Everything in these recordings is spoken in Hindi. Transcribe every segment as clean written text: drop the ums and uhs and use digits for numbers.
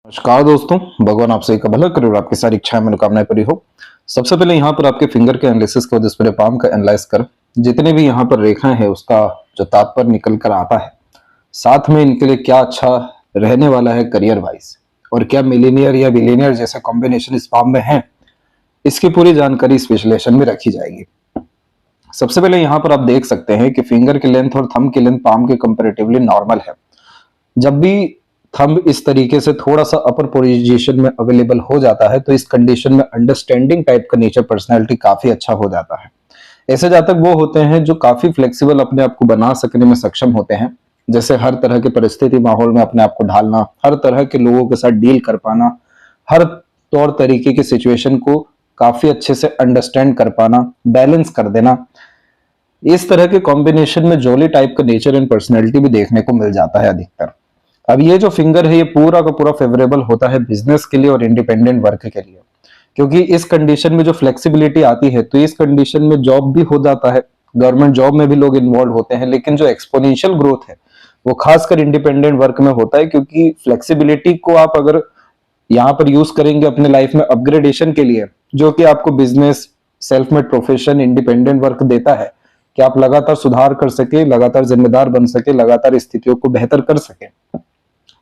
नमस्कार दोस्तों, भगवान आप सभी का भला करे और आपकी सारी इच्छाएं मनोकामनाएं पूरी हो। सबसे पहले यहाँ पर आपके फिंगर के एनालिसिस के डिस्प्ले पाम का एनालाइज कर जितने भी यहाँ पर रेखाएं हैं उसका जो तात्पर्य निकल कर आता है, साथ में इनके लिए क्या अच्छा रहने वाला है करियर वाइज और क्या मिलीनियर या बिलीनियर जैसे कॉम्बिनेशन इस पाम में है, इसकी पूरी जानकारी इस विश्लेषण में रखी जाएगी। सबसे पहले यहाँ पर आप देख सकते हैं कि फिंगर की लेंथ और थंब की लेंथ पाम के कंपेरेटिवली नॉर्मल है। जब भी थंब इस तरीके से थोड़ा सा अपर पोजीशन में अवेलेबल हो जाता है तो इस कंडीशन में अंडरस्टैंडिंग टाइप का नेचर पर्सनैलिटी काफी अच्छा हो जाता है। ऐसे जातक वो होते हैं जो काफी फ्लेक्सिबल अपने आप को बना सकने में सक्षम होते हैं, जैसे हर तरह के परिस्थिति माहौल में अपने आप को ढालना, हर तरह के लोगों के साथ डील कर पाना, हर तौर तरीके की सिचुएशन को काफी अच्छे से अंडरस्टैंड कर पाना, बैलेंस कर देना। इस तरह के कॉम्बिनेशन में जॉली टाइप का नेचर एंड पर्सनैलिटी भी देखने को मिल जाता है अधिकतर। अब ये जो फिंगर है ये पूरा का पूरा फेवरेबल होता है बिजनेस के लिए और इंडिपेंडेंट वर्क के लिए, क्योंकि इस कंडीशन में जो फ्लेक्सिबिलिटी आती है तो इस कंडीशन में जॉब भी हो जाता है, गवर्नमेंट जॉब में भी लोग इन्वॉल्व होते हैं, लेकिन जो एक्सपोनेंशियल ग्रोथ है वो खासकर इंडिपेंडेंट वर्क में होता है, क्योंकि फ्लेक्सिबिलिटी को आप अगर यहाँ पर यूज करेंगे अपने लाइफ में अपग्रेडेशन के लिए, जो कि आपको business, self made profession, independent work देता है कि आप लगातार सुधार कर सके, लगातार जिम्मेदार बन सके, लगातार स्थितियों को बेहतर कर सके।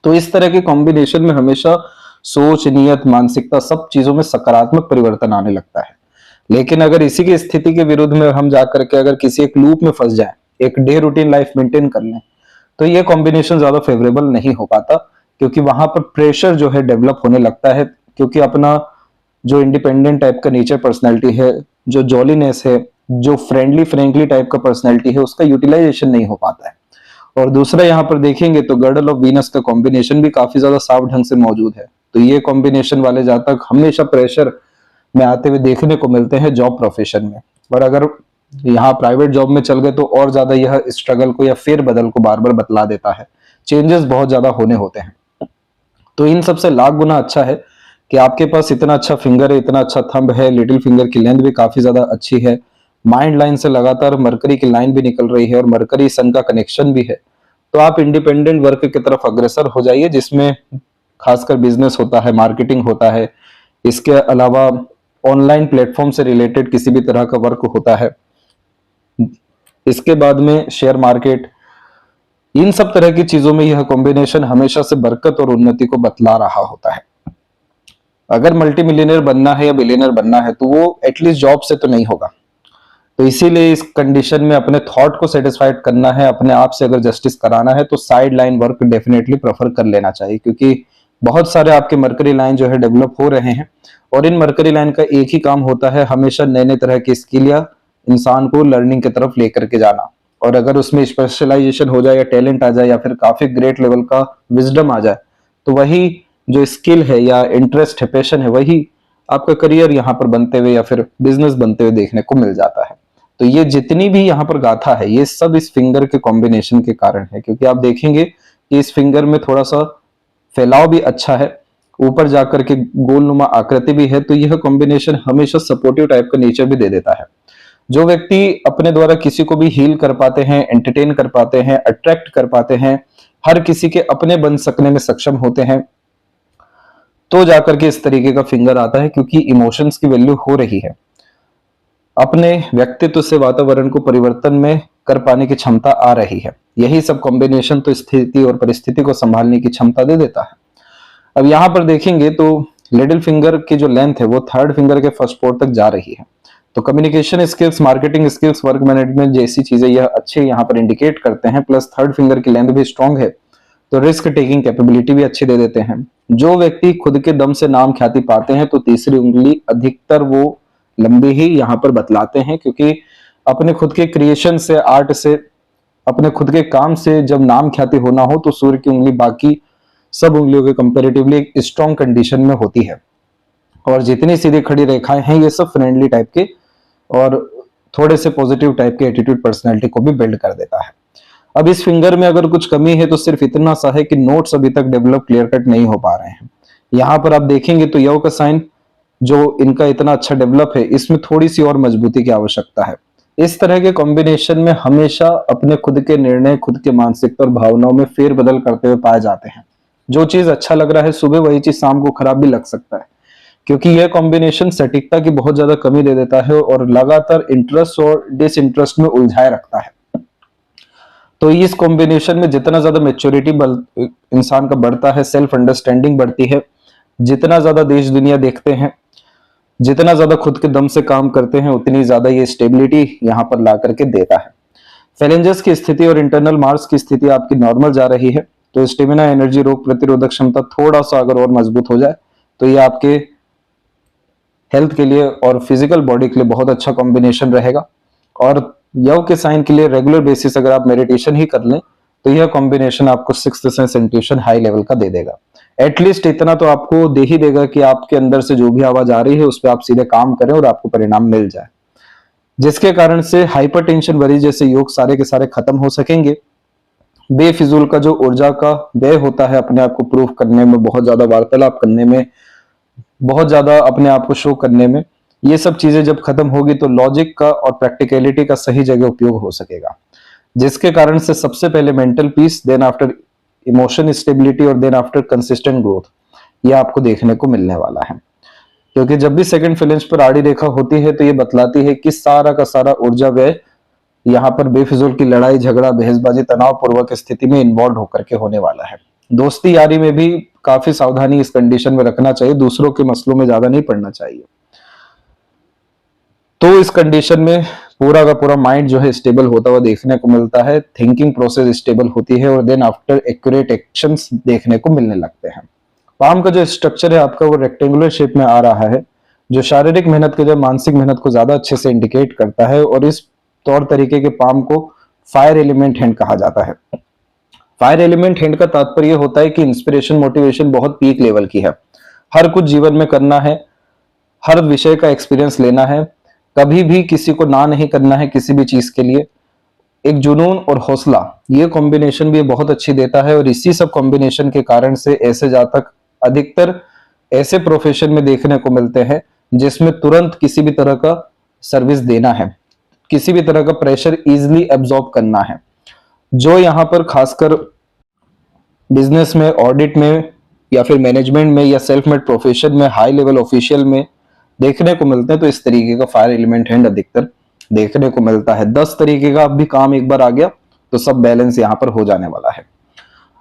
तो इस तरह के कॉम्बिनेशन में हमेशा सोच, नियत, मानसिकता सब चीजों में सकारात्मक परिवर्तन आने लगता है। लेकिन अगर इसी की स्थिति के विरुद्ध में हम जाकर के अगर किसी एक लूप में फंस जाए, एक डे रूटीन लाइफ मेंटेन कर लें, तो ये कॉम्बिनेशन ज्यादा फेवरेबल नहीं हो पाता, क्योंकि वहां पर प्रेशर जो है डेवलप होने लगता है, क्योंकि अपना जो इंडिपेंडेंट टाइप का नेचर पर्सनैलिटी है, जो जॉलीनेस है, जो फ्रेंडली टाइप का पर्सनैलिटी है, उसका यूटिलाइजेशन नहीं हो पाता है। और दूसरा यहाँ पर देखेंगे तो गर्डल ऑफ वीनस का कॉम्बिनेशन भी काफी ज्यादा साफ ढंग से मौजूद है। तो ये कॉम्बिनेशन वाले जातक हमेशा प्रेशर में आते हुए देखने को मिलते हैं जॉब प्रोफेशन में, और अगर यहाँ प्राइवेट जॉब में चल गए तो और ज्यादा यह स्ट्रगल को या फेर बदल को बार बार बतला देता है, चेंजेस बहुत ज्यादा होने होते हैं। तो इन सबसे लाख गुना अच्छा है कि आपके पास इतना अच्छा फिंगर है, इतना अच्छा थंब है, लिटिल फिंगर की लेंथ भी काफी ज्यादा अच्छी है, माइंड लाइन से लगातार मरकरी की लाइन भी निकल रही है और मरकरी सन का कनेक्शन भी है। तो आप इंडिपेंडेंट वर्क की तरफ अग्रसर हो जाइए, जिसमें खासकर बिजनेस होता है, मार्केटिंग होता है, इसके अलावा ऑनलाइन प्लेटफॉर्म से रिलेटेड किसी भी तरह का वर्क होता है, इसके बाद में शेयर मार्केट, इन सब तरह की चीजों में यह कॉम्बिनेशन हमेशा से बरकत और उन्नति को बतला रहा होता है। अगर मल्टी मिलियनर बनना है या बिलियनर बनना है तो वो एटलीस्ट जॉब से तो नहीं होगा। तो इसीलिए इस कंडीशन में अपने थॉट को सेटिस्फाइड करना है, अपने आप से अगर जस्टिस कराना है तो side line work definitely prefer कर लेना चाहिए, क्योंकि बहुत सारे आपके मरकरी लाइन जो है डेवलप हो रहे हैं, और इन मरकरी लाइन का एक ही काम होता है हमेशा नए नए तरह की स्किल या इंसान को लर्निंग की तरफ लेकर के जाना। और अगर उसमें स्पेशलाइजेशन हो जाए या टैलेंट आ जाए या फिर काफी ग्रेट लेवल का विजडम आ जाए, तो वही जो स्किल है या इंटरेस्ट है, पैशन है, वही आपका करियर यहाँ पर बनते हुए या फिर बिजनेस बनते हुए देखने को मिल जाता है। तो ये जितनी भी यहाँ पर गाथा है ये सब इस फिंगर के कॉम्बिनेशन के कारण है, क्योंकि आप देखेंगे कि इस फिंगर में थोड़ा सा फैलाव भी अच्छा है, ऊपर जाकर के गोलनुमा आकृति भी है। तो यह कॉम्बिनेशन हमेशा सपोर्टिव टाइप का नेचर भी दे देता है। जो व्यक्ति अपने द्वारा किसी को भी हील कर पाते हैं, एंटरटेन कर पाते हैं, अट्रैक्ट कर पाते हैं, हर किसी के अपने बन सकने में सक्षम होते हैं, तो जाकर के इस तरीके का फिंगर आता है, क्योंकि इमोशंस की वैल्यू हो रही है। अपने व्यक्तित्व से वातावरण को परिवर्तन में कर पाने की क्षमता आ रही है। यही सब कॉम्बिनेशन तो स्थिति और परिस्थिति को संभालने की क्षमता दे देता है। अब यहाँ पर देखेंगे तो लिटिल फिंगर की जो लेंथ है वो थर्ड फिंगर के फर्स्ट पोर्ट तक जा रही है। तो communication skills, marketing skills, work management जैसी चीजें यह अच्छे यहाँ पर इंडिकेट करते हैं। प्लस थर्ड फिंगर की लेंथ भी स्ट्रांग है, तो रिस्क टेकिंग कैपेबिलिटी भी अच्छी दे देते हैं। जो व्यक्ति खुद के दम से नाम ख्याति पाते हैं तो तीसरी उंगली अधिकतर वो लंबी ही यहाँ पर बतलाते हैं, क्योंकि अपने खुद के क्रिएशन से, आर्ट से, अपने खुद के काम से जब नाम ख्याति होना हो तो सूर्य की उंगली बाकी सब उंगलियों के कंपैरेटिवली एक स्ट्रॉन्ग कंडीशन में होती है। और जितनी सीधी खड़ी रेखाएं हैं ये सब फ्रेंडली टाइप के और थोड़े से पॉजिटिव टाइप के एटीट्यूड पर्सनैलिटी को भी बिल्ड कर देता है। अब इस फिंगर में अगर कुछ कमी है तो सिर्फ इतना सा है कि नोट्स अभी तक डेवलप क्लियर कट नहीं हो पा रहे हैं। यहाँ पर आप देखेंगे तो यव का साइन जो इनका इतना अच्छा डेवलप है, इसमें थोड़ी सी और मजबूती की आवश्यकता है। इस तरह के कॉम्बिनेशन में हमेशा अपने खुद के निर्णय, खुद के मानसिकता और भावनाओं में फेरबदल करते हुए पाए जाते हैं। जो चीज अच्छा लग रहा है सुबह, वही चीज शाम को खराब भी लग सकता है, क्योंकि यह कॉम्बिनेशन सटीकता की बहुत ज्यादा कमी दे देता है और लगातार इंटरेस्ट और डिसइंटरेस्ट में उलझाए रखता है। तो इस कॉम्बिनेशन में जितना ज्यादा मेच्योरिटी इंसान का बढ़ता है, सेल्फ अंडरस्टैंडिंग बढ़ती है, जितना ज्यादा देश दुनिया देखते हैं, जितना ज्यादा खुद के दम से काम करते हैं, उतनी ज्यादा ये स्टेबिलिटी यहाँ पर ला करके देता है। फैलेंजर्स की स्थिति और इंटरनल मार्स की स्थिति आपकी नॉर्मल जा रही है, तो स्टेमिना, एनर्जी, रोग प्रतिरोधक क्षमता थोड़ा सा अगर और मजबूत हो जाए तो ये आपके हेल्थ के लिए और फिजिकल बॉडी के लिए बहुत अच्छा कॉम्बिनेशन रहेगा। और यव के साइन के लिए रेगुलर बेसिस अगर आप मेडिटेशन ही कर लें तो यह कॉम्बिनेशन आपको sixth sense intuition high level का दे देगा। एटलीस्ट इतना तो आपको दे ही देगा कि आपके अंदर से जो भी आवाज आ रही है उस पर आप सीधे काम करें और आपको परिणाम मिल जाए, जिसके कारण से हाइपरटेंशन, वरी जैसे योग सारे के सारे खत्म हो सकेंगे। बेफिजूल का जो ऊर्जा का व्यय होता है अपने आप को प्रूव करने में, बहुत ज्यादा वार्तालाप करने में, बहुत ज्यादा अपने आप को शो करने में, ये सब चीजें जब खत्म होगी तो लॉजिक का और प्रैक्टिकलिटी का सही जगह उपयोग हो सकेगा, जिसके कारण से सबसे पहले mental peace, then after emotion stability और देन आफ्टर कंसिस्टेंट ग्रोथ, ये आपको देखने को मिलने वाला है। क्योंकि जब भी सेकंड फ्लेंज पर आड़ी रेखा होती है तो ये बतलाती है कि सारा का सारा ऊर्जा व्यय यहाँ पर बेफिजूल की लड़ाई झगड़ा, बहसबाजी, तनाव पूर्वक स्थिति में इन्वॉल्व होकर के होने वाला है। दोस्ती यारी में भी काफी सावधानी इस कंडीशन में रखना चाहिए, दूसरों के मसलों में ज्यादा नहीं पड़ना चाहिए। तो इस कंडीशन में पूरा का पूरा माइंड जो है स्टेबल होता हुआ देखने को मिलता है, थिंकिंग प्रोसेस स्टेबल होती है और देन आफ्टर एक्यूरेट एक्शंस देखने को मिलने लगते हैं। पाम का जो स्ट्रक्चर है आपका वो रेक्टेंगुलर शेप में आ रहा है, जो शारीरिक मेहनत के, जो मानसिक मेहनत को ज्यादा अच्छे से इंडिकेट करता है। और इस तौर तरीके के पाम को फायर एलिमेंट हैंड कहा जाता है। फायर एलिमेंट हैंड का तात्पर्य होता है कि इंस्पिरेशन, मोटिवेशन बहुत पीक लेवल की है, हर कुछ जीवन में करना है, हर विषय का एक्सपीरियंस लेना है, कभी भी किसी को ना नहीं करना है किसी भी चीज के लिए। एक जुनून और हौसला, ये कॉम्बिनेशन भी बहुत अच्छी देता है। और इसी सब कॉम्बिनेशन के कारण से ऐसे जातक अधिकतर ऐसे प्रोफेशन में देखने को मिलते हैं जिसमें तुरंत किसी भी तरह का सर्विस देना है, किसी भी तरह का प्रेशर इजिली एब्जॉर्ब करना है, जो यहाँ पर खासकर बिजनेस में, ऑडिट में या फिर मैनेजमेंट में या सेल्फ मेड प्रोफेशन में, हाई लेवल ऑफिशियल में देखने को मिलते हैं। तो इस तरीके का फायर एलिमेंट हैंड अधिकतर देखने को मिलता है। 10 तरीके का अब भी काम एक बार आ गया तो सब बैलेंस यहाँ पर हो जाने वाला है।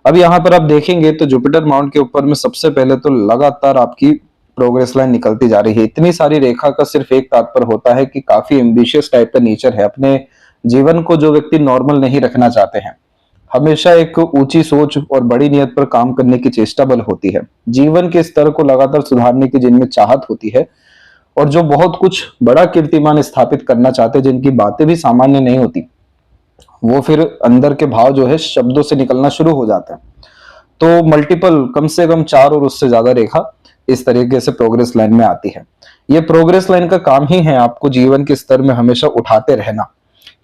अब यहाँ पर आप देखेंगे तो जुपिटर माउंट के ऊपर में सबसे पहले तो लगातार आपकी प्रोग्रेस लाइन निकलती जा रही है। इतनी सारी रेखा का सिर्फ एक तात्पर्य होता है कि काफी एम्बिशियस टाइप का नेचर है। अपने जीवन को जो व्यक्ति नॉर्मल नहीं रखना चाहते हैं, हमेशा एक ऊंची सोच और बड़ी नियत पर काम करने की चेष्टा बल होती है, जीवन के स्तर को लगातार सुधारने की जिनमें चाहत होती है, और जो बहुत कुछ बड़ा कीर्तिमान स्थापित करना चाहते हैं, जिनकी बातें भी सामान्य नहीं होती, वो फिर अंदर के भाव जो है शब्दों से निकलना शुरू हो जाते हैं। तो मल्टीपल, कम से कम 4 और उससे ज्यादा रेखा इस तरीके से प्रोग्रेस लाइन में आती है। ये प्रोग्रेस लाइन का काम ही है आपको जीवन के स्तर में हमेशा उठाते रहना।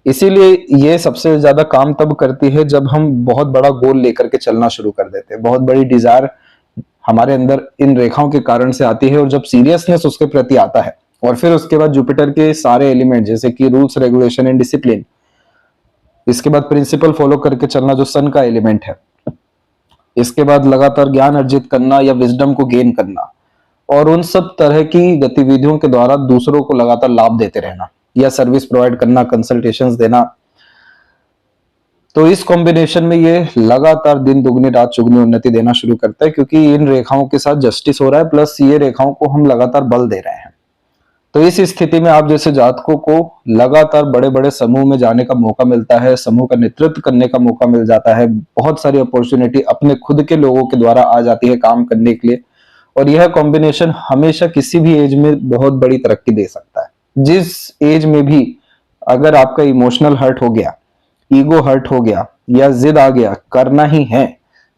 इसीलिए ये सबसे ज्यादा काम तब करती है जब हम बहुत बड़ा गोल लेकर के चलना शुरू कर देते हैं। बहुत बड़ी डिजायर हमारे अंदर इन रेखाओं के कारण से आती है, और जब सीरियसनेस उसके प्रति आता है, और फिर उसके बाद जुपिटर के सारे एलिमेंट जैसे कि रूल्स, रेगुलेशन एंड डिसिप्लिन, इसके बाद प्रिंसिपल फॉलो करके चलना जो सन का एलिमेंट है, इसके बाद लगातार ज्ञान अर्जित करना या विजडम को गेन करना, और उन सब तरह की गतिविधियों के द्वारा दूसरों को लगातार लाभ देते रहना या सर्विस प्रोवाइड करना, कंसल्टेशंस देना। तो इस कॉम्बिनेशन में ये लगातार दिन दुगनी रात चुगनी उन्नति देना शुरू करता है, क्योंकि इन रेखाओं के साथ जस्टिस हो रहा है, प्लस ये रेखाओं को हम लगातार बल दे रहे हैं। तो इस स्थिति में आप जैसे जातकों को लगातार बड़े बड़े समूह में जाने का मौका मिलता है, समूह का नेतृत्व करने का मौका मिल जाता है, बहुत सारी अपॉर्चुनिटी अपने खुद के लोगों के द्वारा आ जाती है काम करने के लिए। और यह कॉम्बिनेशन हमेशा किसी भी एज में बहुत बड़ी तरक्की दे सकता है। जिस एज में भी अगर आपका इमोशनल हर्ट हो गया, ईगो हर्ट हो गया या जिद आ गया, करना ही है,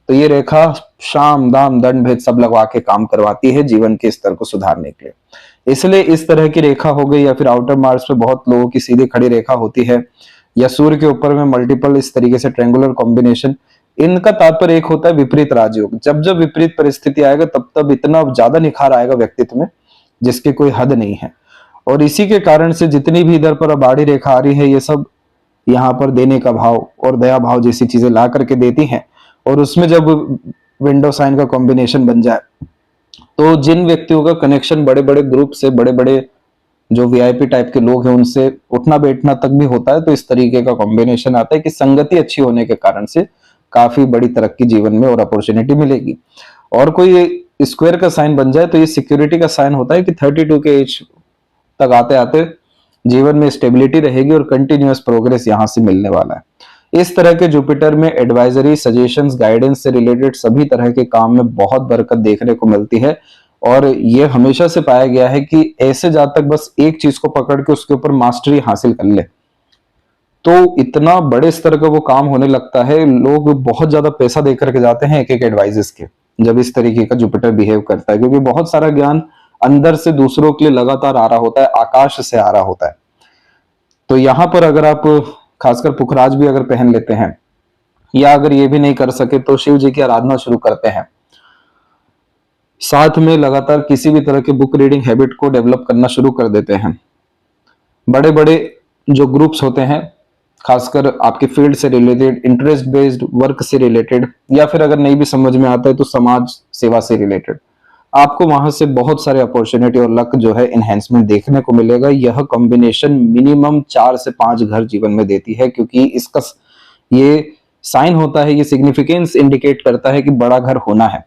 तो ये रेखा शाम दाम दंड भेद सब लगवा के काम करवाती है जीवन के स्तर को सुधारने के लिए। इसलिए इस तरह की रेखा हो गई, या फिर आउटर मार्स पे बहुत लोगों की सीधी खड़ी रेखा होती है, या सूर्य के ऊपर में मल्टीपल इस तरीके से ट्रायंगुलर कॉम्बिनेशन, इनका तात्पर्य एक होता है विपरीत राजयोग। जब जब विपरीत परिस्थिति आएगा तब तब इतना ज्यादा निखार आएगा व्यक्तित्व में जिसकी कोई हद नहीं है। और इसी के कारण से जितनी भी इधर पर अब आड़ी रेखा आ रही है, ये सब यहाँ पर देने का भाव और दया भाव जैसी चीजें ला करके देती हैं। और उसमें जब विंडो साइन का कॉम्बिनेशन बन जाए, तो जिन व्यक्तियों का कनेक्शन बड़े बड़े ग्रुप से, बड़े बड़े जो वीआईपी टाइप के लोग हैं उनसे उठना बैठना तक भी होता है, तो इस तरीके का कॉम्बिनेशन आता है कि संगति अच्छी होने के कारण से काफी बड़ी तरक्की जीवन में और अपॉर्चुनिटी मिलेगी। और कोई स्क्वायर का साइन बन जाए तो ये सिक्योरिटी का साइन होता है कि 32 के एज तक आते आते जीवन में स्टेबिलिटी रहेगी और कंटिन्यूअस प्रोग्रेस यहां से मिलने वाला है। इस तरह के जुपिटर में एडवाइजरी, सजेशंस, गाइडेंस से रिलेटेड सभी तरह के काम में बहुत बरकत देखने को मिलती है। और ये हमेशा से पाया गया है कि ऐसे जातक बस एक चीज को पकड़ के उसके ऊपर मास्टरी हासिल कर ले तो इतना बड़े स्तर का वो काम होने लगता है, लोग बहुत ज्यादा पैसा दे करके जाते हैं एक एक एडवाइजेस के, जब इस तरीके का जुपिटर बिहेव करता है, क्योंकि बहुत सारा ज्ञान अंदर से दूसरों के लिए लगातार आ रहा होता है, आकाश से आ रहा होता है। तो यहां पर अगर आप खासकर पुखराज भी अगर पहन लेते हैं, या अगर ये भी नहीं कर सके तो शिव जी की आराधना शुरू करते हैं, साथ में लगातार किसी भी तरह के बुक रीडिंग हैबिट को डेवलप करना शुरू कर देते हैं, बड़े बड़े जो ग्रुप्स होते हैं खासकर आपके फील्ड से रिलेटेड, इंटरेस्ट बेस्ड वर्क से रिलेटेड, या फिर अगर नहीं भी समझ में आता है तो समाज सेवा से रिलेटेड, आपको वहां से बहुत सारे अपॉर्चुनिटी और लक जो है इनहेंसमेंट देखने को मिलेगा। यह कॉम्बिनेशन मिनिमम 4 से 5 घर जीवन में देती है, क्योंकि इसका ये साइन होता है, ये सिग्निफिकेंस इंडिकेट करता है कि बड़ा घर होना है।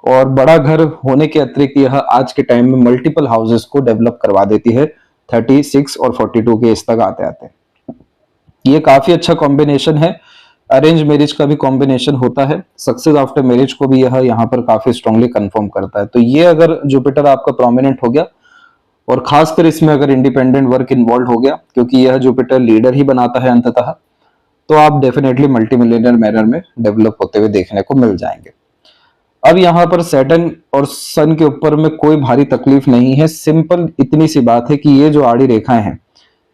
और बड़ा घर होने के अतिरिक्त यह आज के टाइम में मल्टीपल हाउसेस को डेवलप करवा देती है 36 और 42 के इस तक आते आते। ये काफी अच्छा कॉम्बिनेशन है। अरेंज मैरिज का भी कॉम्बिनेशन होता है, सक्सेस आफ्टर मैरिज को भी यह यहाँ पर काफी स्ट्रांगली कंफर्म करता है। तो ये अगर जुपिटर आपका प्रोमिनेंट हो गया और खासकर इसमें अगर इंडिपेंडेंट वर्क इन्वॉल्व हो गया, क्योंकि यह जुपिटर लीडर ही बनाता है अंततः, तो आप डेफिनेटली मल्टी मिलियनर मैनर में डेवलप होते हुए देखने को मिल जाएंगे। अब यहाँ पर सैटर्न और सन के ऊपर में कोई भारी तकलीफ नहीं है। सिंपल इतनी सी बात है कि ये जो आड़ी रेखाएं हैं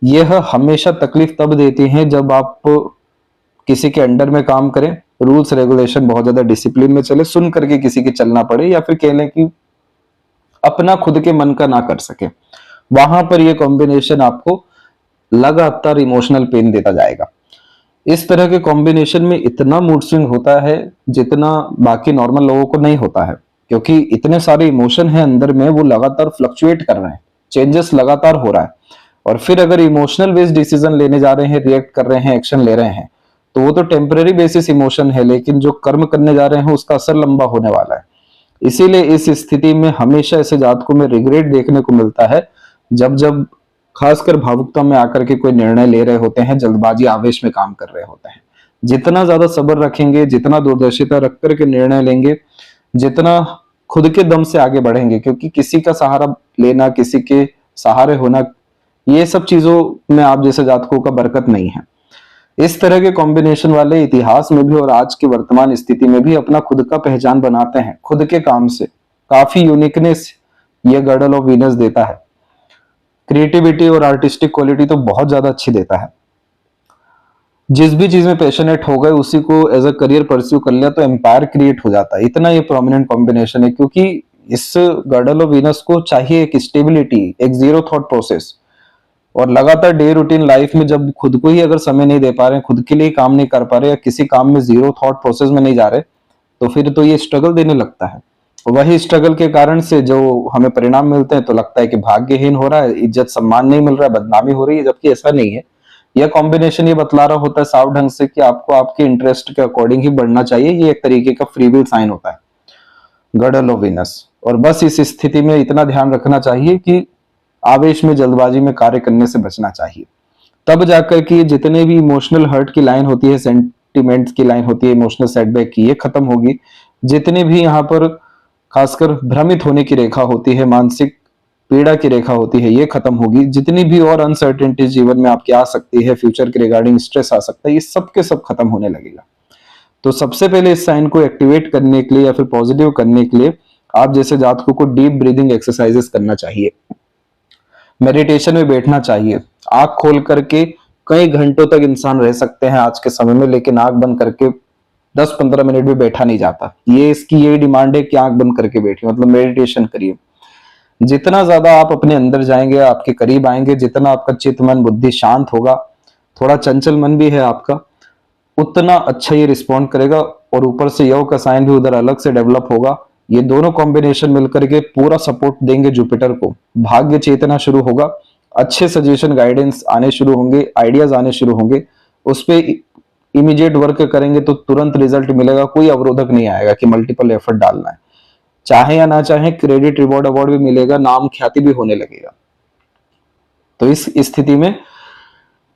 यह हमेशा तकलीफ तब देती हैं जब आप किसी के अंडर में काम करें, रूल्स रेगुलेशन बहुत ज्यादा डिसिप्लिन में चले, सुन करके किसी के चलना पड़े, या फिर कह लें कि अपना खुद के मन का ना कर सके, वहां पर यह कॉम्बिनेशन आपको लगातार इमोशनल पेन देता जाएगा। इस तरह के कॉम्बिनेशन में इतना मूड स्विंग होता है जितना बाकी नॉर्मल लोगों को नहीं होता है, क्योंकि इतने सारे इमोशन है अंदर में, वो लगातार फ्लक्चुएट कर रहे हैं, चेंजेस लगातार हो रहा है। और फिर अगर इमोशनल बेस्ड डिसीजन लेने जा रहे हैं, रिएक्ट कर रहे हैं, एक्शन ले रहे हैं, तो वो तो टेम्पररी बेसिस इमोशन है, लेकिन जो कर्म करने जा रहे हैं उसका असर लंबा होने वाला है। इसीलिए इस स्थिति में हमेशा ऐसे जातकों में रिग्रेट देखने को मिलता है, जब जब खासकर भावुकता में आकर के कोई निर्णय ले रहे होते हैं, जल्दबाजी आवेश में काम कर रहे होते हैं। जितना ज्यादा सब्र रखेंगे, जितना दूरदर्शिता रख करके निर्णय लेंगे, जितना खुद के दम से आगे बढ़ेंगे, क्योंकि किसी का सहारा लेना, किसी के सहारे होना, ये सब चीजों में आप जैसे जातकों का बरकत नहीं है। इस तरह के कॉम्बिनेशन वाले इतिहास में भी और आज की वर्तमान स्थिति में भी अपना खुद का पहचान बनाते हैं, खुद के काम से काफी यूनिकनेस ये गर्डल ऑफ वीनस देता है। क्रिएटिविटी और आर्टिस्टिक क्वालिटी तो बहुत ज्यादा अच्छी देता है। जिस भी चीज में पैशनेट हो गए उसी को एज अ करियर परस्यू कर लिया तो एम्पायर क्रिएट हो जाता है। इतना ये प्रोमिनेंट कॉम्बिनेशन है, क्योंकि इस गर्डल ऑफ वीनस को चाहिए एक स्टेबिलिटी, एक जीरो थॉट प्रोसेस। और लगातार डे रूटीन लाइफ में जब खुद को ही अगर समय नहीं दे पा रहे हैं, खुद के लिए काम नहीं कर पा रहे, या किसी काम में जीरो थॉट प्रोसेस में नहीं जा रहे, तो फिर तो ये स्ट्रगल देने लगता है। वही स्ट्रगल के कारण से जो हमें परिणाम मिलते हैं तो लगता है कि भाग्यहीन हो रहा है, इज्जत सम्मान नहीं मिल रहा है, बदनामी हो रही है, जबकि ऐसा नहीं है। यह कॉम्बिनेशन ये बतला रहा होता है साफ ढंग से कि आपको आपके इंटरेस्ट के अकॉर्डिंग ही बढ़ना चाहिए। ये एक तरीके का फ्री विल साइन होता है, गर्डल ऑफ वीनस। और बस इस स्थिति में इतना ध्यान रखना चाहिए कि आवेश में, जल्दबाजी में कार्य करने से बचना चाहिए। तब जाकर कि जितने भी इमोशनल हर्ट की लाइन होती है, सेंटिमेंट की लाइन होती है, इमोशनल सेटबैक की, ये खत्म होगी। जितने भी यहाँ पर खासकर भ्रमित होने की रेखा होती है, मानसिक पीड़ा की रेखा होती है, ये खत्म होगी। जितनी भी और अनसर्टेनिटी जीवन में आपकी आ सकती है, फ्यूचर के रिगार्डिंग स्ट्रेस आ सकता है, ये सब के सब खत्म होने लगेगा। तो सबसे पहले इस साइन को एक्टिवेट करने के लिए या फिर पॉजिटिव करने के लिए आप जैसे जातकों को डीप ब्रीदिंग एक्सरसाइजेस करना चाहिए, मेडिटेशन में बैठना चाहिए। आंख खोल करके कई घंटों तक इंसान रह सकते हैं आज के समय में, लेकिन आंख बंद करके 10-15 मिनट भी बैठा नहीं जाता। ये इसकी ये डिमांड है कि आंख बंद करके बैठिए, मतलब मेडिटेशन करिए। जितना ज्यादा आप अपने अंदर जाएंगे, आपके करीब आएंगे, जितना आपका चित्त मन बुद्धि शांत होगा, थोड़ा चंचल मन भी है आपका, उतना अच्छा ये रिस्पॉन्ड करेगा। और ऊपर से योग का साइन भी उधर अलग से डेवलप होगा। ये दोनों कॉम्बिनेशन मिलकर के पूरा सपोर्ट देंगे जुपिटर को। भाग्य चेतना शुरू होगा, अच्छे सजेशन गाइडेंस आने शुरू होंगे, आइडियाज आने शुरू होंगे, उस पे इमीडिएट वर्क करेंगे तो तुरंत रिजल्ट मिलेगा। कोई अवरोधक नहीं आएगा कि मल्टीपल एफर्ट डालना है, चाहे या ना चाहे क्रेडिट रिवॉर्ड अवार्ड भी मिलेगा, नाम ख्याति भी होने लगेगा। तो इस स्थिति में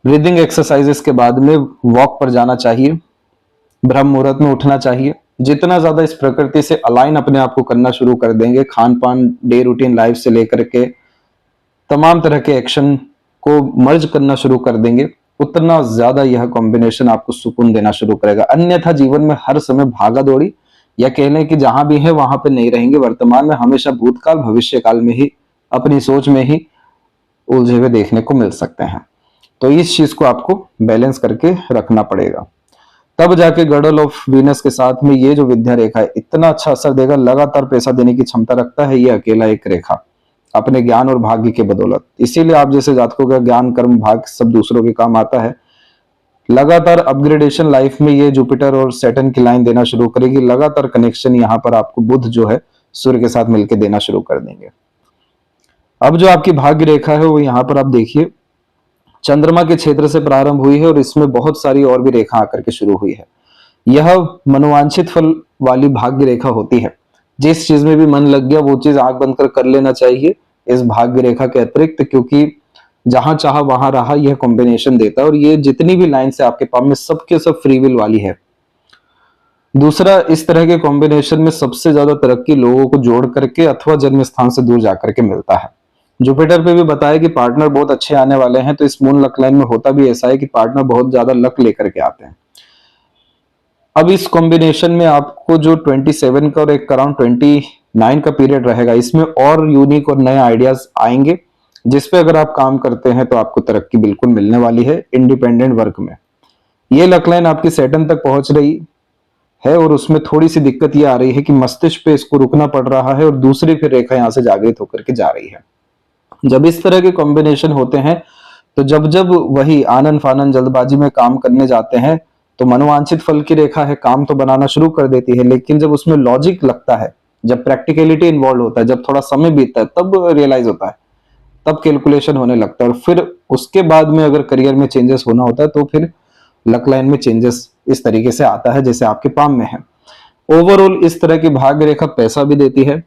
ब्रीदिंग एक्सरसाइजेस के बाद में वॉक पर जाना चाहिए, ब्रह्म मुहूर्त में उठना चाहिए। जितना ज्यादा इस प्रकृति से अलाइन अपने आप को करना शुरू कर देंगे, खान पान, डे रूटीन लाइफ से लेकर के तमाम तरह के एक्शन को मर्ज करना शुरू कर देंगे, उतना ज्यादा यह कॉम्बिनेशन आपको सुकून देना शुरू करेगा। अन्यथा जीवन में हर समय भागा दौड़ी, या कह लें कि जहां भी है वहां पे नहीं रहेंगे। वर्तमान में हमेशा भूतकाल भविष्य काल में ही अपनी सोच में ही उलझे हुए देखने को मिल सकते हैं। तो इस चीज को आपको बैलेंस करके रखना पड़ेगा, तब जाके गॉडल ऑफ वीनस के साथ में ये जो विद्या रेखा है इतना अच्छा असर देगा। लगातार पैसा देने की क्षमता रखता है ये अकेला एक रेखा, अपने ज्ञान और भाग्य के बदौलत। इसीलिए आप जैसे जातकों का ज्ञान, कर्म, भाग्य सब दूसरों के काम आता है। लगातार अपग्रेडेशन लाइफ में ये जुपिटर और सैटर्न की लाइन देना शुरू करेगी। लगातार कनेक्शन यहाँ पर आपको बुध जो है सूर्य के साथ मिलकर देना शुरू कर देंगे। अब जो आपकी भाग्य रेखा है वो यहाँ पर आप देखिए चंद्रमा के क्षेत्र से प्रारंभ हुई है और इसमें बहुत सारी और भी रेखा आकर के शुरू हुई है। यह मनोवांछित फल वाली भाग्य रेखा होती है। जिस चीज में भी मन लग गया वो चीज आंख बंद कर लेना चाहिए इस भाग्य रेखा के अतिरिक्त, क्योंकि जहां चाहा वहां रहा यह कॉम्बिनेशन देता है। और ये जितनी भी लाइन से आपके पास में सबके सब फ्री विल वाली है। दूसरा, इस तरह के कॉम्बिनेशन में सबसे ज्यादा तरक्की लोगों को जोड़ करके अथवा जन्म स्थान से दूर जाकर के मिलता है। जुपिटर पे भी बताया कि पार्टनर बहुत अच्छे आने वाले हैं, तो इस मून लक लाइन में होता भी ऐसा है कि पार्टनर बहुत ज्यादा लक लेकर के आते हैं। अब इस कॉम्बिनेशन में आपको जो 27 का और एक अराउंड 29 का पीरियड रहेगा, इसमें और यूनिक और नए आइडियाज आएंगे, जिसपे अगर आप काम करते हैं तो आपको तरक्की बिल्कुल मिलने वाली है इंडिपेंडेंट वर्क में। ये लक लाइन आपकी सैटर्न तक पहुंच रही है और उसमें थोड़ी सी दिक्कत ये आ रही है कि मस्तिष्क पे इसको रुकना पड़ रहा है और दूसरी फिर रेखा यहां से जागृत होकर के जा रही है। जब इस तरह के कॉम्बिनेशन होते हैं तो जब जब वही आनन फानन जल्दबाजी में काम करने जाते हैं तो मनोवांछित फल की रेखा है काम तो बनाना शुरू कर देती है, लेकिन जब उसमें लॉजिक लगता है, जब प्रैक्टिकलिटी इन्वॉल्व होता है, जब थोड़ा समय बीतता है तब रियलाइज होता है, तब कैलकुलेशन होने लगता है। और फिर उसके बाद में अगर करियर में चेंजेस होना होता है तो फिर लक लाइन में चेंजेस इस तरीके से आता है जैसे आपके पाम में है। ओवरऑल इस तरह की भाग्य रेखा पैसा भी देती है,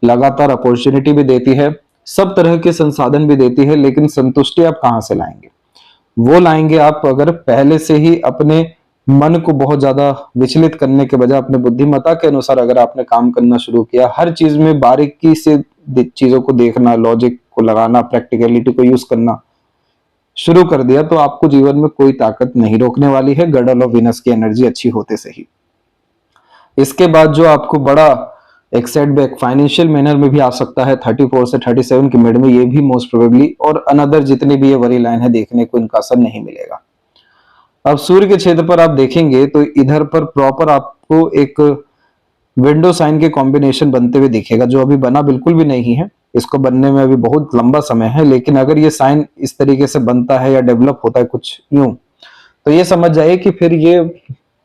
लगातार अपॉर्चुनिटी भी देती है, सब तरह के संसाधन भी देती है, लेकिन संतुष्टि आप कहां से लाएंगे? वो लाएंगे आप अगर पहले से ही अपने मन को बहुत ज्यादा विचलित करने के बजाय अपने बुद्धिमत्ता के अनुसार अगर आपने काम करना शुरू किया, हर चीज में बारीकी से चीजों को देखना, लॉजिक को लगाना, प्रैक्टिकलिटी को यूज करना शुरू कर दिया, तो आपको जीवन में कोई ताकत नहीं रोकने वाली है गॉडल ऑफ वीनस की एनर्जी अच्छी होते से ही। इसके बाद जो आपको बड़ा एक सेटबैक फाइनेंशियल मैनर में भी आ सकता है 34 से 37 की मिड में, ये भी मोस्ट प्रोबेबली, और अनदर जितने भी ये वरी लाइन है देखने को इनका असर नहीं मिलेगा। अब सूर्य के क्षेत्र पर आप देखेंगे तो इधर पर प्रॉपर आपको एक विंडो साइन के कॉम्बिनेशन बनते हुए दिखेगा, जो अभी बना बिल्कुल भी नहीं है, इसको बनने में अभी बहुत लंबा समय है। लेकिन अगर ये साइन इस तरीके से बनता है या डेवलप होता है कुछ यूं, तो ये समझ जाइए कि फिर ये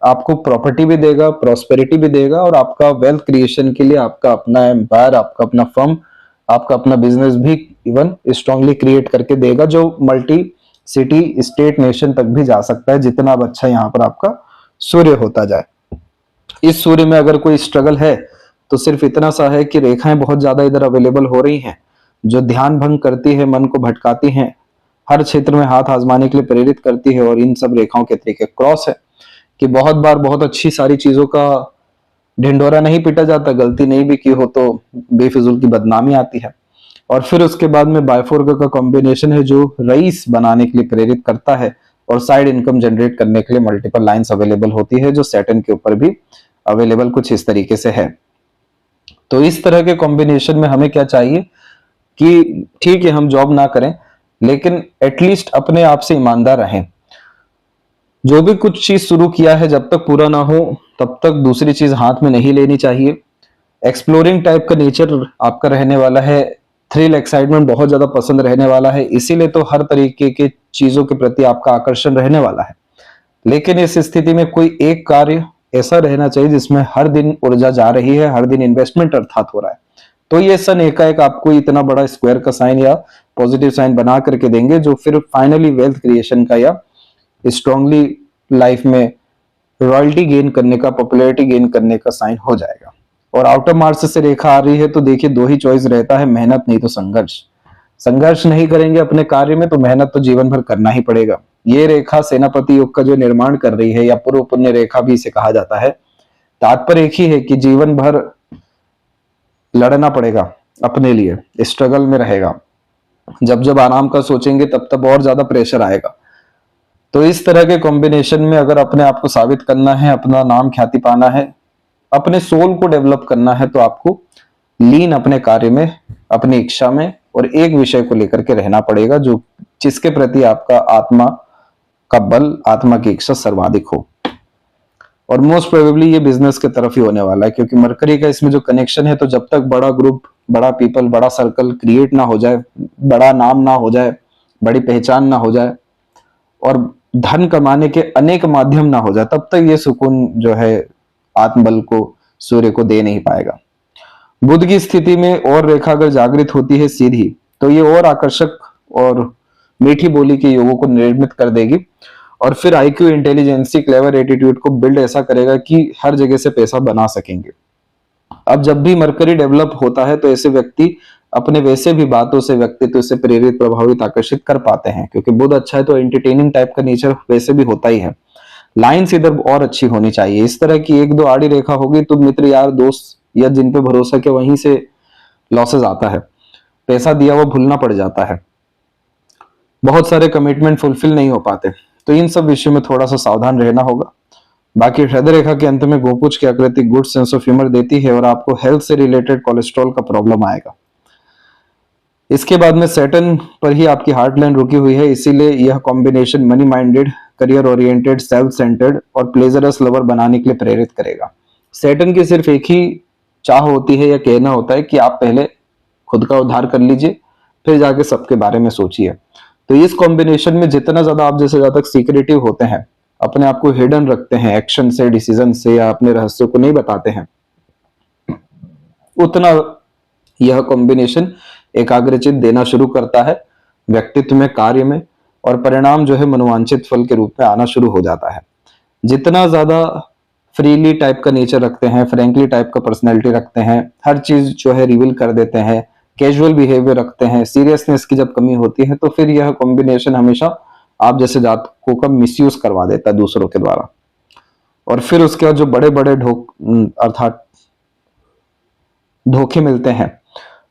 आपको प्रॉपर्टी भी देगा, प्रॉस्पेरिटी भी देगा, और आपका वेल्थ क्रिएशन के लिए आपका अपना एम्पायर, आपका अपना फर्म, आपका अपना बिजनेस भी इवन स्ट्रांगली क्रिएट करके देगा, जो मल्टी सिटी, स्टेट, नेशन तक भी जा सकता है, जितना अब अच्छा यहाँ पर आपका सूर्य होता जाए। इस सूर्य में अगर कोई स्ट्रगल है तो सिर्फ इतना सा है कि रेखाएं बहुत ज्यादा इधर अवेलेबल हो रही हैं, जो ध्यान भंग करती है, मन को भटकाती हैं, हर क्षेत्र में हाथ आजमाने के लिए प्रेरित करती है। और इन सब रेखाओं के तरीके क्रॉस है कि बहुत बार बहुत अच्छी सारी चीजों का ढिंडोरा नहीं पीटा जाता, गलती नहीं भी की हो तो बेफिजूल की बदनामी आती है। और फिर उसके बाद में बायफोर्ग का कॉम्बिनेशन है जो रईस बनाने के लिए प्रेरित करता है और साइड इनकम जनरेट करने के लिए मल्टीपल लाइंस अवेलेबल होती है, जो सैटर्न के ऊपर भी अवेलेबल कुछ इस तरीके से है। तो इस तरह के कॉम्बिनेशन में हमें क्या चाहिए कि ठीक है हम जॉब ना करें, लेकिन एटलीस्ट अपने आप से ईमानदार रहें। जो भी कुछ चीज शुरू किया है जब तक पूरा ना हो तब तक दूसरी चीज हाथ में नहीं लेनी चाहिए। एक्सप्लोरिंग टाइप का नेचर आपका रहने वाला है, थ्रिल, एक्साइटमेंट बहुत ज्यादा पसंद रहने वाला है, इसीलिए तो हर तरीके के चीजों के प्रति आपका आकर्षण रहने वाला है। लेकिन इस स्थिति में कोई एक कार्य ऐसा रहना चाहिए जिसमें हर दिन ऊर्जा जा रही है, हर दिन इन्वेस्टमेंट अर्थात हो रहा है। तो ये सन एकाएक आपको इतना बड़ा स्क्वायर का साइन या पॉजिटिव साइन बना करके देंगे, जो फिर फाइनली वेल्थ क्रिएशन का या स्ट्रांगली लाइफ में रॉयल्टी गेन करने का, पॉपुलैरिटी गेन करने का साइन हो जाएगा। और आउट ऑफ मार्च से रेखा आ रही है तो देखिए दो ही चॉइस रहता है, मेहनत नहीं तो संघर्ष। संघर्ष नहीं करेंगे अपने कार्य में तो मेहनत तो जीवन भर करना ही पड़ेगा। ये रेखा सेनापति योग का जो निर्माण कर रही है, या पूर्व पुण्य रेखा भी इसे कहा जाता है, तात्पर्य एक ही है कि जीवन भर लड़ना पड़ेगा अपने लिए, स्ट्रगल में रहेगा। जब जब आराम का सोचेंगे तब तब और ज्यादा प्रेशर आएगा। तो इस तरह के कॉम्बिनेशन में अगर अपने आप को साबित करना है, अपना नाम ख्याति पाना है, अपने सोल को डेवलप करना है, तो आपको लीन अपने कार्य में, अपनी इच्छा में और एक विषय को लेकर के रहना पड़ेगा, जो जिसके प्रति आपका आत्मा का बल, आत्मा की इच्छा सर्वाधिक हो। और मोस्ट प्रोबेबली ये बिजनेस के तरफ ही होने वाला है, क्योंकि मरकरी का इसमें जो कनेक्शन है, तो जब तक बड़ा ग्रुप, बड़ा पीपल, बड़ा सर्कल क्रिएट ना हो जाए, बड़ा नाम ना हो जाए, बड़ी पहचान ना हो जाए और धन कमाने के अनेक माध्यम ना हो जाए, तब तक ये सुकून जो है आत्मबल को, सूर्य को दे नहीं पाएगा। बुध की स्थिति में और रेखा अगर जागृत होती है सीधी, तो ये और आकर्षक और मीठी बोली के योगों को निर्मित कर देगी, और फिर आईक्यू, इंटेलिजेंसी, क्लेवर एटीट्यूड को बिल्ड ऐसा करेगा कि हर जगह से पैसा बना सकेंगे। अब जब भी मरकरी डेवलप होता है तो ऐसे व्यक्ति अपने वैसे भी बातों से, व्यक्तित्व से प्रेरित, प्रभावित, आकर्षित कर पाते हैं, क्योंकि बुध अच्छा है तो एंटरटेनिंग टाइप का नेचर वैसे भी होता ही है। लाइन्स इधर और अच्छी होनी चाहिए। इस तरह की एक दो आड़ी रेखा होगी तो मित्र, यार, दोस्त या जिन पे भरोसा के वहीं से लॉसेस आता है, पैसा दिया वो भूलना पड़ जाता है, बहुत सारे कमिटमेंट फुलफिल नहीं हो पाते। तो इन सब विषयों में थोड़ा सा सावधान रहना होगा। बाकी हृदय रेखा के अंत में गोपुच की आकृति गुड सेंस ऑफ ह्यूमर देती है और आपको हेल्थ से रिलेटेड कोलेस्ट्रॉल का प्रॉब्लम आएगा। इसके बाद में सैटर्न पर ही आपकी हार्ट लाइन रुकी हुई है, इसीलिए यह combination money minded, career oriented, self centred और प्लेजरस लवर बनाने के लिए प्रेरित करेगा। सैटर्न की सिर्फ एक ही चाह होती है या कहना होता है कि आप पहले खुद का उद्धार कर लीजिए, फिर जाके सबके बारे में सोचिए। तो इस कॉम्बिनेशन में जितना ज्यादा आप जैसे ज्यादा सीक्रेटिव होते हैं, अपने आप को हिडन रखते हैं एक्शन से, डिसीजन से, या अपने रहस्य को नहीं बताते हैं, उतना यह कॉम्बिनेशन एकाग्रचित देना शुरू करता है व्यक्तित्व में, कार्य में, और परिणाम जो है मनोवांछित फल के रूप में आना शुरू हो जाता है। जितना ज्यादा फ्रीली टाइप का नेचर रखते हैं, फ्रेंकली टाइप का पर्सनैलिटी रखते हैं, हर चीज जो है रिवील कर देते हैं, कैजुअल बिहेवियर रखते हैं, सीरियसनेस की जब कमी होती है, तो फिर यह कॉम्बिनेशन हमेशा आप जैसे जातकों का मिसयूज करवा देता है दूसरों के द्वारा। और फिर उसके बाद जो बड़े बड़े अर्थात धोखे मिलते हैं,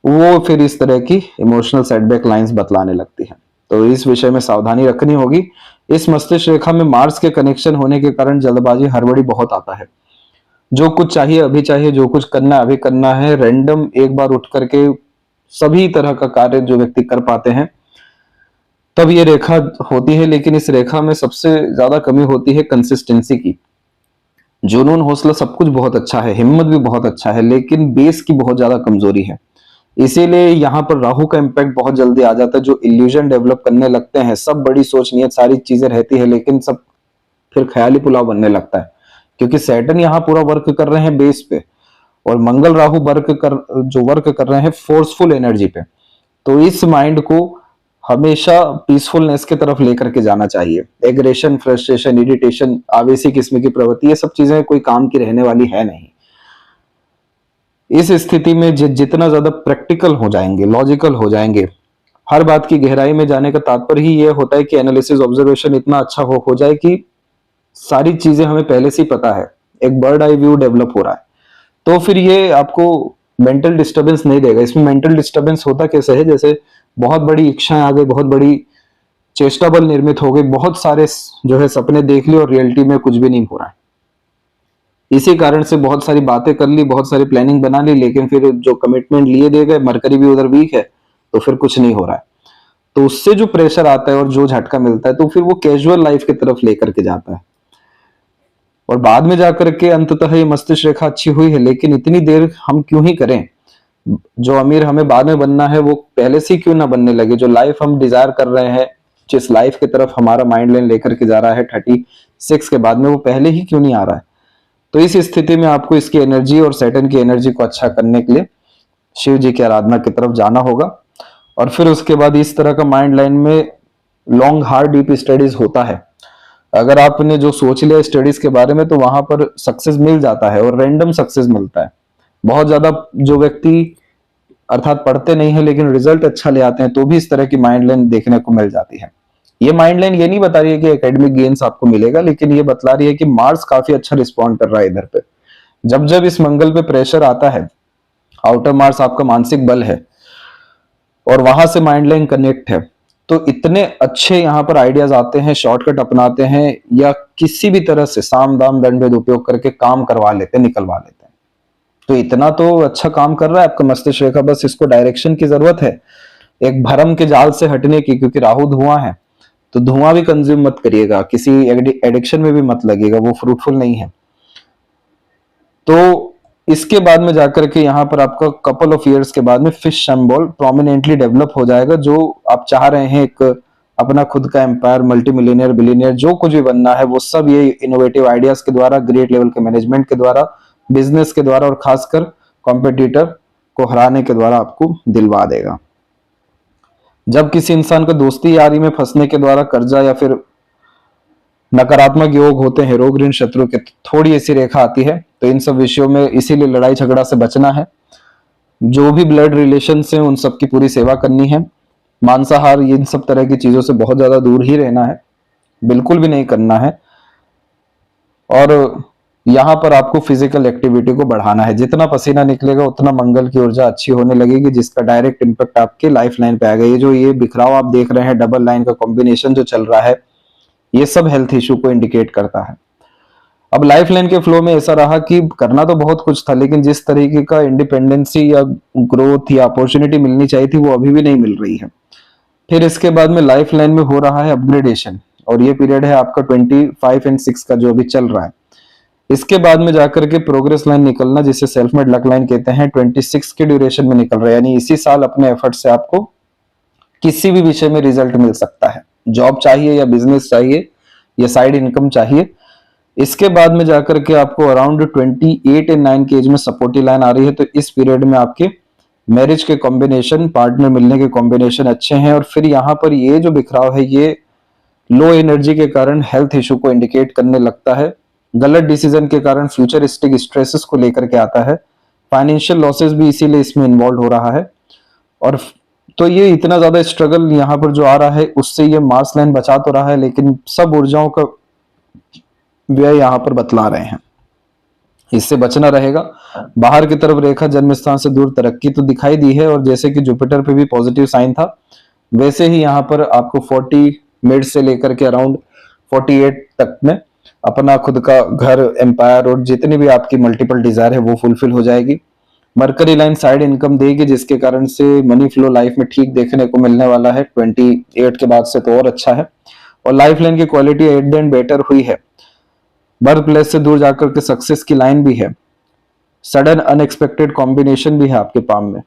वो फिर इस तरह की इमोशनल सेटबैक लाइंस बतलाने लगती है। तो इस विषय में सावधानी रखनी होगी। इस मस्तिष्क रेखा में मार्स के कनेक्शन होने के कारण जल्दबाजी, हड़बड़ी बहुत आता है। जो कुछ चाहिए अभी चाहिए, जो कुछ करना है अभी करना है, रैंडम एक बार उठ करके सभी तरह का कार्य जो व्यक्ति कर पाते हैं, तब ये रेखा होती है। लेकिन इस रेखा में सबसे ज्यादा कमी होती है कंसिस्टेंसी की। जुनून, हौसला सब कुछ बहुत अच्छा है, हिम्मत भी बहुत अच्छा है, लेकिन बेस की बहुत ज्यादा कमजोरी है। इसीलिए यहाँ पर राहु का इम्पैक्ट बहुत जल्दी आ जाता है। जो इल्यूजन डेवलप करने लगते हैं, सब बड़ी सोच नियत सारी चीजें रहती है, लेकिन सब फिर ख्याली पुलाव बनने लगता है, क्योंकि सैटर्न यहाँ पूरा वर्क कर रहे हैं बेस पे, और मंगल राहु वर्क कर रहे हैं फोर्सफुल एनर्जी पे। तो इस माइंड को हमेशा पीसफुलनेस की तरफ लेकर के जाना चाहिए। एग्रेशन, फ्रस्ट्रेशन, इरिटेशन, आवेशी किस्म की प्रवृत्ति, ये सब चीजें कोई काम की रहने वाली है नहीं। इस स्थिति में जितना ज्यादा प्रैक्टिकल हो जाएंगे, लॉजिकल हो जाएंगे, हर बात की गहराई में जाने का तात्पर्य ही ये होता है कि एनालिसिस, ऑब्जर्वेशन इतना अच्छा हो जाए कि सारी चीजें हमें पहले से ही पता है, एक बर्ड आई व्यू डेवलप हो रहा है। तो फिर ये आपको मेंटल डिस्टर्बेंस नहीं देगा। इसमें मेंटल डिस्टर्बेंस होता कैसे है, जैसे बहुत बड़ी इच्छाएं आ गई, बहुत बड़ी चेष्टा बल निर्मित हो गई, बहुत सारे जो है सपने देख लिए और रियलिटी में कुछ भी नहीं हो रहा है। इसी कारण से बहुत सारी बातें कर ली, बहुत सारी प्लानिंग बना ली, लेकिन फिर जो कमिटमेंट लिए दे गए, मरकरी भी उधर वीक है, तो फिर कुछ नहीं हो रहा है। तो उससे जो प्रेशर आता है और जो झटका मिलता है, तो फिर वो कैजुअल लाइफ की तरफ लेकर के जाता है। और बाद में जाकर के अंततः ये मस्तिष्क रेखा अच्छी हुई है, लेकिन इतनी देर हम क्यों ही करें? जो अमीर हमें बाद में बनना है, वो पहले से क्यों ना बनने लगे? जो लाइफ हम डिजायर कर रहे हैं, जिस लाइफ की तरफ हमारा माइंड लाइन लेकर के जा रहा है 36 के बाद में, वो पहले ही क्यों नहीं आ रहा है? तो इस स्थिति में आपको इसकी एनर्जी और सैटर्न की एनर्जी को अच्छा करने के लिए शिव जी की आराधना की तरफ जाना होगा। और फिर उसके बाद इस तरह का माइंड लाइन में लॉन्ग हार्ड डीप स्टडीज होता है। अगर आपने जो सोच लिया स्टडीज के बारे में तो वहां पर सक्सेस मिल जाता है और रैंडम सक्सेस मिलता है। बहुत ज्यादा जो व्यक्ति अर्थात पढ़ते नहीं है लेकिन रिजल्ट अच्छा ले आते हैं तो भी इस तरह की माइंड लाइन देखने को मिल जाती है। ये माइंड लाइन ये नहीं बता रही है कि एकेडमिक गेन्स आपको मिलेगा, लेकिन ये बतला रही है कि मार्स काफी अच्छा रिस्पॉन्ड कर रहा है इधर पे। जब जब इस मंगल पे प्रेशर आता है, आउटर मार्स आपका मानसिक बल है और वहां से माइंड लाइन कनेक्ट है, तो इतने अच्छे यहाँ पर आइडियाज आते हैं, शॉर्टकट अपनाते हैं या किसी भी तरह से साम दाम दंड भेद उपयोग करके काम करवा लेते हैं, निकलवा लेते हैं। तो इतना तो अच्छा काम कर रहा है आपका मस्तिष्क रेखा, बस इसको डायरेक्शन की जरूरत है, एक भरम के जाल से हटने की, क्योंकि राहु धुआं है। तो धुआं भी कंज्यूम मत करिएगा, किसी एडिक्शन में भी मत लगेगा, वो फ्रूटफुल नहीं है। तो इसके बाद में जाकर के यहाँ पर आपका कपल ऑफ इयर्स के बाद में फिश सिंबल प्रोमिनेंटली डेवलप हो जाएगा। जो आप चाह रहे हैं एक अपना खुद का एम्पायर, मल्टी मिलियनियर, बिलियनियर, जो कुछ भी बनना है वो सब ये इनोवेटिव आइडियाज के द्वारा, ग्रेट लेवल के मैनेजमेंट के द्वारा, बिजनेस के द्वारा और खासकर कॉम्पिटिटर को हराने के द्वारा आपको दिलवा देगा। जब किसी इंसान का दोस्ती यारी में फंसने के द्वारा कर्जा या फिर नकारात्मक योग होते हैं, रोग ऋण शत्रु के, थोड़ी ऐसी रेखा आती है। तो इन सब विषयों में इसीलिए लड़ाई झगड़ा से बचना है। जो भी ब्लड रिलेशन है उन सबकी पूरी सेवा करनी है। मांसाहार, इन सब तरह की चीजों से बहुत ज्यादा दूर ही रहना है, बिल्कुल भी नहीं करना है। और यहाँ पर आपको फिजिकल एक्टिविटी को बढ़ाना है। जितना पसीना निकलेगा उतना मंगल की ऊर्जा अच्छी होने लगेगी, जिसका डायरेक्ट इंपैक्ट आपके लाइफ लाइन पे आएगा। ये जो ये बिखराव आप देख रहे हैं, डबल लाइन का कॉम्बिनेशन जो चल रहा है, ये सब हेल्थ इशू को इंडिकेट करता है। अब लाइफ लाइन के फ्लो में ऐसा रहा कि करना तो बहुत कुछ था, लेकिन जिस तरीके का इंडिपेंडेंसी या ग्रोथ या अपॉर्चुनिटी मिलनी चाहिए थी वो अभी भी नहीं मिल रही है। फिर इसके बाद में लाइफ लाइन में हो रहा है अपग्रेडेशन, और ये पीरियड है आपका 25 एंड 6 का जो अभी चल रहा है। इसके बाद में जाकर के प्रोग्रेस लाइन निकलना, जिसे सेल्फ मेड लक लाइन कहते हैं, 26 के ड्यूरेशन में निकल रहा है। यानी इसी साल अपने एफर्ट से आपको किसी भी विषय में रिजल्ट मिल सकता है। जॉब चाहिए या बिजनेस चाहिए या साइड इनकम चाहिए। इसके बाद में जाकर के आपको अराउंड 28 एंड 9 के एज में सपोर्टिव लाइन आ रही है। तो इस पीरियड में आपके मैरिज के कॉम्बिनेशन, पार्टनर मिलने के कॉम्बिनेशन अच्छे हैं। और फिर यहाँ पर ये जो बिखराव है ये लो एनर्जी के कारण हेल्थ इशू को इंडिकेट करने लगता है। गलत डिसीजन के कारण फ्यूचरिस्टिक स्ट्रेसेस को लेकर के आता है। फाइनेंशियल लॉसेस भी इसीलिए इसमें इन्वॉल्व हो रहा है। और तो ये इतना ज्यादा स्ट्रगल यहाँ पर जो आ रहा है उससे ये मार्स लाइन बचा तो रहा है, लेकिन सब ऊर्जाओं का व्यय यहाँ पर बतला रहे हैं, इससे बचना रहेगा। बाहर की तरफ रेखा जन्म स्थान से दूर तरक्की तो दिखाई दी है, और जैसे कि जुपिटर पे भी पॉजिटिव साइन था, वैसे ही यहाँ पर आपको 40 मिड से लेकर के अराउंड 48 तक में अपना खुद का घर, एम्पायर और जितनी भी आपकी मल्टीपल डिजायर है वो फुलफिल हो जाएगी। मरकरी लाइन साइड इनकम देगी, जिसके कारण से मनी फ्लो लाइफ में ठीक देखने को मिलने वाला है। 28 के बाद से तो और अच्छा है। और लाइफ लाइन की quality at the end better हुई है। बर्थ प्लेस से दूर जाकर के सक्सेस की लाइन भी है। सडन अनएक्सपेक्टेड कॉम्बिनेशन भी है आपके पाम में।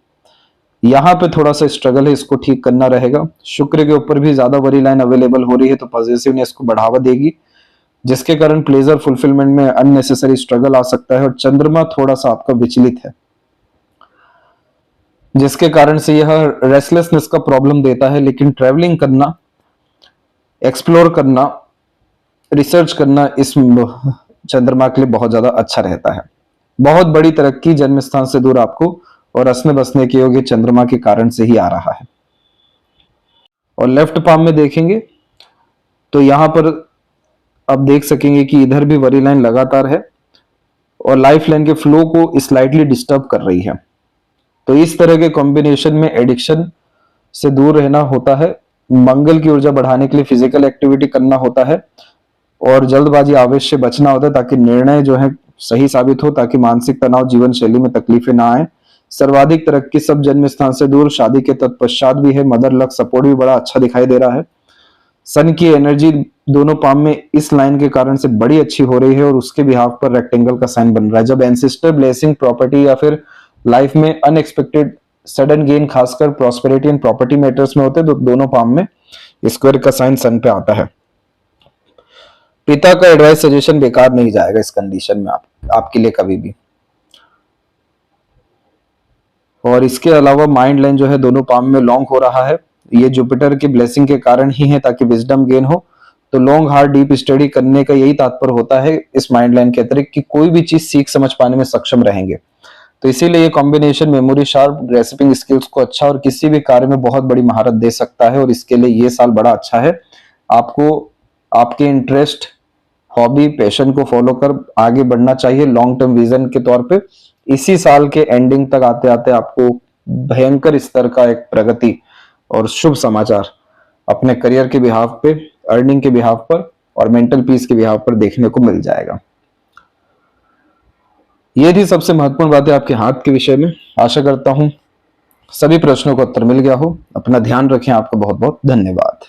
यहाँ पे थोड़ा सा स्ट्रगल है, इसको ठीक करना रहेगा। शुक्र के ऊपर भी ज्यादा बड़ी लाइन अवेलेबल हो रही है, तो पॉजिटिवनेस को बढ़ावा देगी, जिसके कारण प्लेजर फुलफिलमेंट में अननेसेसरी स्ट्रगल आ सकता है। और चंद्रमा थोड़ा सा आपका विचलित है, जिसके कारण से यह रेस्टलेसनेस का प्रॉब्लम देता है। लेकिन ट्रैवलिंग करना, एक्सप्लोर करना, रिसर्च करना इस चंद्रमा के लिए बहुत ज्यादा अच्छा रहता है। बहुत बड़ी तरक्की जन्म स्थान से दूर आपको और असने बसने के योग्य चंद्रमा के कारण से ही आ रहा है। और लेफ्ट पाम में देखेंगे तो यहां पर आप देख सकेंगे कि इधर भी वरी लाइन लगातार है और लाइफ लाइन के फ्लो को स्लाइटली डिस्टर्ब कर रही है। तो इस तरह के कॉम्बिनेशन में एडिक्शन से दूर रहना होता है, मंगल की ऊर्जा बढ़ाने के लिए फिजिकल एक्टिविटी करना होता है और जल्दबाजी आवेश से बचना होता है, ताकि निर्णय जो है सही साबित हो, ताकि मानसिक तनाव, जीवन शैली में तकलीफें ना आए। सर्वाधिक तरक्की सब जन्म स्थान से दूर, शादी के तत्पश्चात भी है। मदर लक सपोर्ट भी बड़ा अच्छा दिखाई दे रहा है। सन की एनर्जी दोनों पाम में इस लाइन के कारण से बड़ी अच्छी हो रही है और उसके बिहाफ पर रेक्टेंगल का साइन बन रहा है। जब एंसेस्टर ब्लेसिंग, प्रॉपर्टी या फिर लाइफ में अनएक्सपेक्टेड सडन गेन, खासकर प्रॉस्पेरिटी एंड प्रॉपर्टी मैटर्स में होते हैं, तो दोनों पाम में स्क्वायर का साइन सन पे आता है। पिता का एडवाइस सजेशन बेकार नहीं जाएगा इस कंडीशन में आपके लिए कभी भी। और इसके अलावा माइंड लाइन जो है दोनों पाम में लॉन्ग हो रहा है, ये जुपिटर की ब्लेसिंग के कारण ही है, ताकि विजडम गेन हो। तो लॉन्ग हार्ड डीप स्टडी करने का यही तात्पर्य होता है इस माइंड लाइन के अतिरिक्त, कि कोई भी चीज सीख समझ पाने में सक्षम रहेंगे। तो इसीलिए ये combination memory sharp, grasping skills को अच्छा और किसी भी कार्य में बहुत बड़ी महारत दे सकता है। और इसके लिए ये साल बड़ा अच्छा है। आपको आपके इंटरेस्ट, हॉबी, पैशन को फॉलो कर आगे बढ़ना चाहिए लॉन्ग टर्म विजन के तौर पे। इसी साल के एंडिंग तक आते आते आपको भयंकर स्तर का एक प्रगति और शुभ समाचार अपने करियर के बिहाफ पे, अर्निंग के बिहाफ पर और मेंटल पीस के बिहाफ पर देखने को मिल जाएगा। ये थी सबसे महत्वपूर्ण बातें आपके हाथ के विषय में। आशा करता हूं सभी प्रश्नों का उत्तर मिल गया हो। अपना ध्यान रखें। आपका बहुत बहुत धन्यवाद।